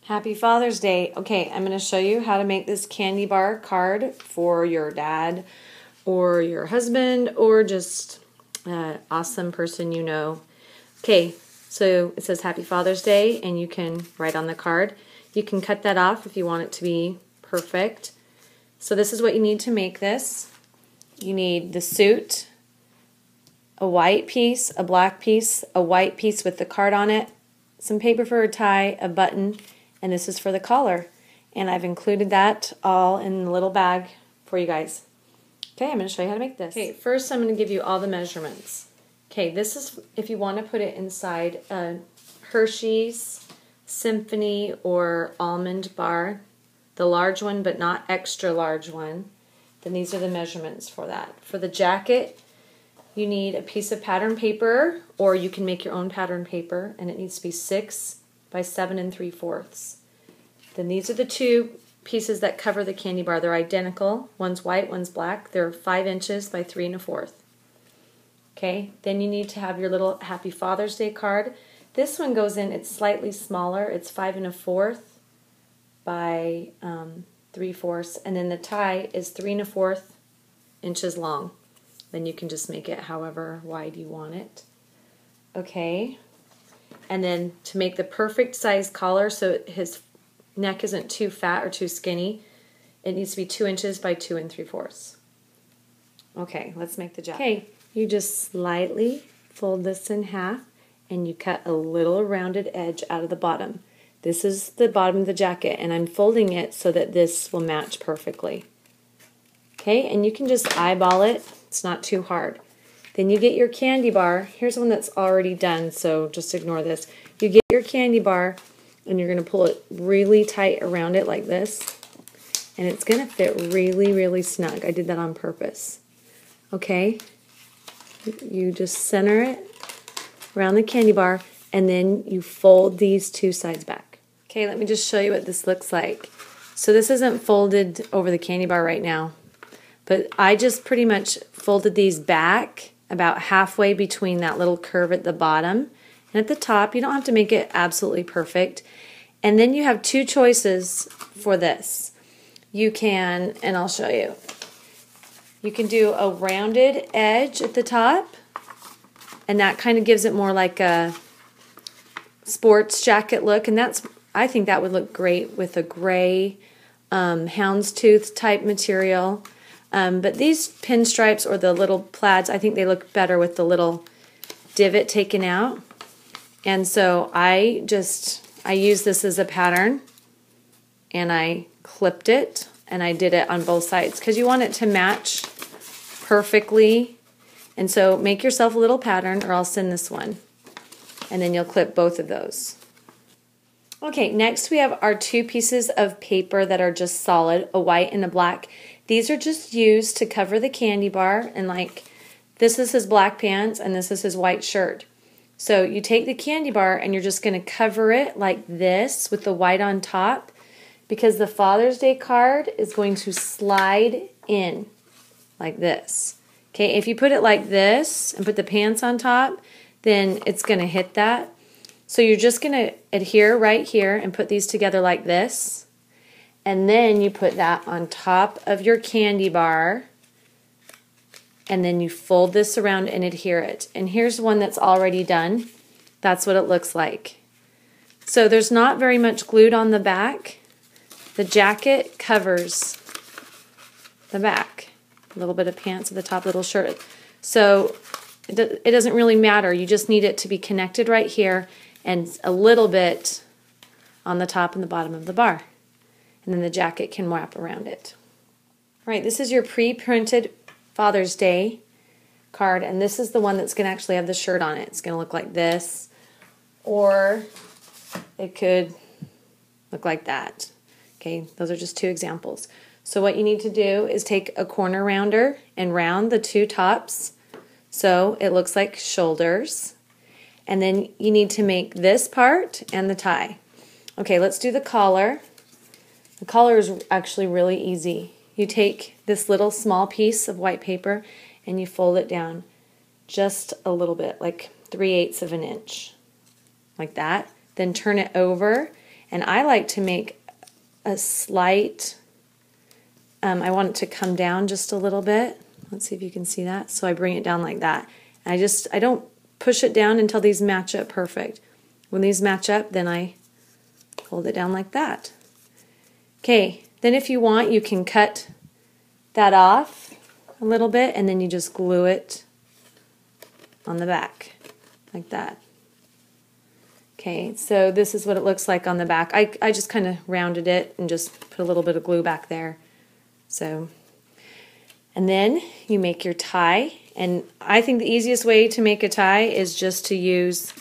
Happy Father's Day. Okay, I'm going to show you how to make this candy bar card for your dad or your husband or just an awesome person you know. Okay, so it says Happy Father's Day and you can write on the card. You can cut that off if you want it to be perfect. So this is what you need to make this. You need the suit, a white piece, a black piece, a white piece with the card on it, some paper for a tie, a button, and this is for the collar. And I've included that all in a little bag for you guys. Okay, I'm going to show you how to make this. Okay, first I'm going to give you all the measurements. Okay, this is if you want to put it inside a Hershey's, Symphony, or almond bar, the large one but not extra large one. Then these are the measurements for that. For the jacket, you need a piece of pattern paper, or you can make your own pattern paper, and it needs to be 6 by 7 3/4. Then these are the two pieces that cover the candy bar. They're identical. One's white, one's black. They're 5 inches by 3 1/4. Okay, then you need to have your little Happy Father's Day card. This one goes in, it's slightly smaller. It's 5 1/4 by 3/4, and then the tie is 3 1/4 inches long. Then you can just make it however wide you want it. Okay, and then to make the perfect size collar so his neck isn't too fat or too skinny, it needs to be 2 inches by 2 3/4. Okay, let's make the jacket. Okay, you just slightly fold this in half and you cut a little rounded edge out of the bottom. This is the bottom of the jacket, and I'm folding it so that this will match perfectly. Okay, and you can just eyeball it. It's not too hard. Then you get your candy bar. Here's one that's already done, so just ignore this. You get your candy bar, and you're going to pull it really tight around it like this, and it's going to fit really, really snug. I did that on purpose. Okay, you just center it around the candy bar, and then you fold these two sides back. Okay, let me just show you what this looks like. So this isn't folded over the candy bar right now, but I just pretty much folded these back about halfway between that little curve at the bottom and at the top. You don't have to make it absolutely perfect. And then you have two choices for this. You can, and I'll show you, you can do a rounded edge at the top, and that kind of gives it more like a sports jacket look, and I think that would look great with a gray houndstooth type material. But these pinstripes or the little plaids, I think they look better with the little divot taken out. And so I used this as a pattern, and I clipped it, and I did it on both sides because you want it to match perfectly. And so make yourself a little pattern, or I'll send this one, and then you'll clip both of those. Okay, next we have our two pieces of paper that are just solid, a white and a black. These are just used to cover the candy bar, and like this is his black pants and this is his white shirt. So you take the candy bar and you're just going to cover it like this with the white on top, because the Father's Day card is going to slide in like this. Okay, if you put it like this and put the pants on top, then it's going to hit that. So you're just going to adhere right here and put these together like this. And then you put that on top of your candy bar. And then you fold this around and adhere it. And here's one that's already done. That's what it looks like. So there's not very much glued on the back. The jacket covers the back. A little bit of pants at the top, little shirt. So it doesn't really matter. You just need it to be connected right here and a little bit on the top and the bottom of the bar. And then the jacket can wrap around it. All right, this is your pre-printed Father's Day card, and this is the one that's going to actually have the shirt on it. It's going to look like this, or it could look like that. Okay, those are just two examples. So what you need to do is take a corner rounder and round the two tops so it looks like shoulders. And then you need to make this part and the tie. Okay, let's do the collar. The collar is actually really easy. You take this little small piece of white paper and you fold it down just a little bit, like 3/8 of an inch, like that. Then turn it over And I like to make a slight, I want it to come down just a little bit. Let's see if you can see that. So I bring it down like that. And I don't push it down until these match up perfect. When these match up, then I hold it down like that. Okay, then if you want, you can cut that off a little bit, and then you just glue it on the back, like that. Okay, so this is what it looks like on the back. I just kind of rounded it and just put a little bit of glue back there. So, and then you make your tie, and I think the easiest way to make a tie is just to use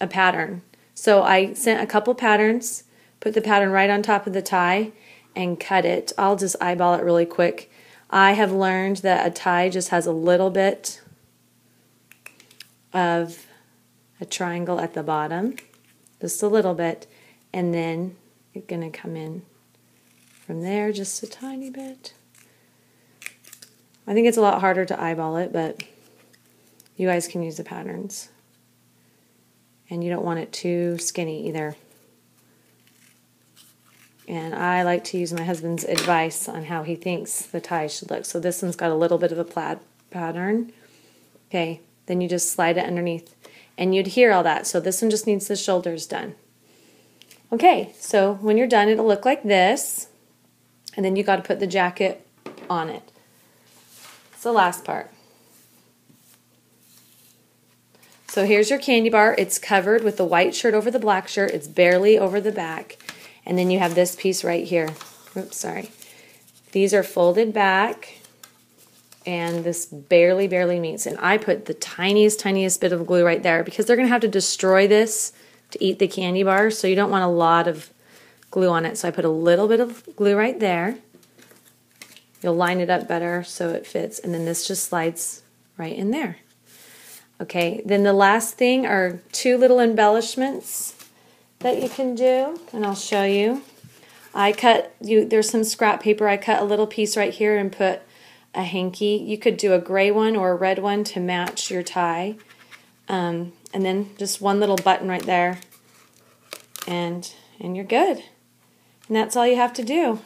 a pattern. So I sent a couple patterns, put the pattern right on top of the tie, and cut it. I'll just eyeball it really quick. I have learned that a tie just has a little bit of a triangle at the bottom, just a little bit, and then it's going to come in from there just a tiny bit. I think it's a lot harder to eyeball it, but you guys can use the patterns. And you don't want it too skinny either. And I like to use my husband's advice on how he thinks the tie should look. So this one's got a little bit of a plaid pattern. Okay, then you just slide it underneath. And you'd hear all that. So this one just needs the shoulders done. Okay, so when you're done, it'll look like this. And then you got to put the jacket on it. It's the last part. So here's your candy bar. It's covered with the white shirt over the black shirt. It's barely over the back. And then you have this piece right here. Oops, sorry. These are folded back, and this barely meets. And I put the tiniest bit of glue right there because they're going to have to destroy this to eat the candy bar, so you don't want a lot of glue on it. So I put a little bit of glue right there. You'll line it up better so it fits, and then this just slides right in there. Okay, then the last thing are two little embellishments that you can do, and I'll show you. There's some scrap paper. I cut a little piece right here and put a hanky. You could do a gray one or a red one to match your tie. And then just one little button right there, and you're good. And that's all you have to do.